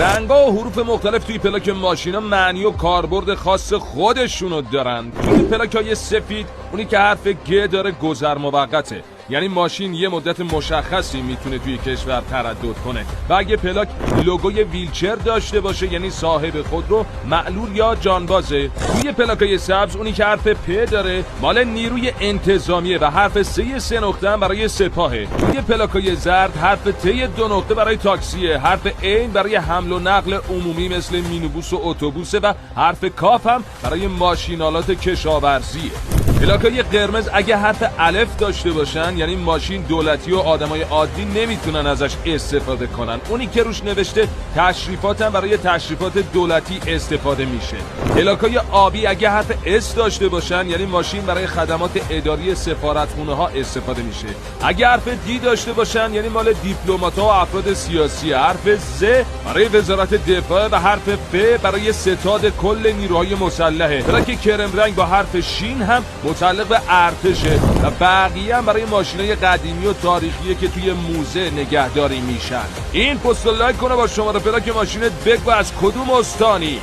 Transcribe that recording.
رنگ‌ها و حروف مختلف توی پلاک ماشینا معنی و کاربرد خاص خودشونو دارن. توی پلاک‌های سفید اونی که حرف گ داره گذر موقته، یعنی ماشین یه مدت مشخصی میتونه توی کشور تردد کنه. و اگه پلاک لوگوی ویلچر داشته باشه یعنی صاحب خودرو معلول یا جانبازه. توی پلاکای سبز اونی که حرف پ داره مال نیروی انتظامیه و حرف سه نقطه برای سپاهه. توی پلاکای زرد حرف ت 2 نقطه برای تاکسیه، حرف این برای حمل و نقل عمومی مثل مینیبوس و اتوبوسه و حرف کاف هم برای ماشینالات کشاورزیه. پلاکای قرمز اگه حرف الف داشته باشن یعنی ماشین دولتی و آدمای عادی نمیتونن ازش استفاده کنن. اونی که روش نوشته تشریفات هم برای تشریفات دولتی استفاده میشه. پلاکای آبی اگه حرف اس داشته باشن یعنی ماشین برای خدمات اداری سفارتخونه ها استفاده میشه. اگه حرف دی داشته باشن یعنی مال دیپلمات‌ها و افراد سیاسی. حرف ز برای وزارت دفاع و حرف ف برای ستاد کل نیروهای مسلحه. پلاک کرم رنگ با حرف شین هم متعلق به ارتشه و بقیه هم برای ماشینای قدیمی و تاریخیه که توی موزه نگهداری میشن. این پست رو لایک کنه، با شماره پلاک ماشینت بگو از کدوم استانی.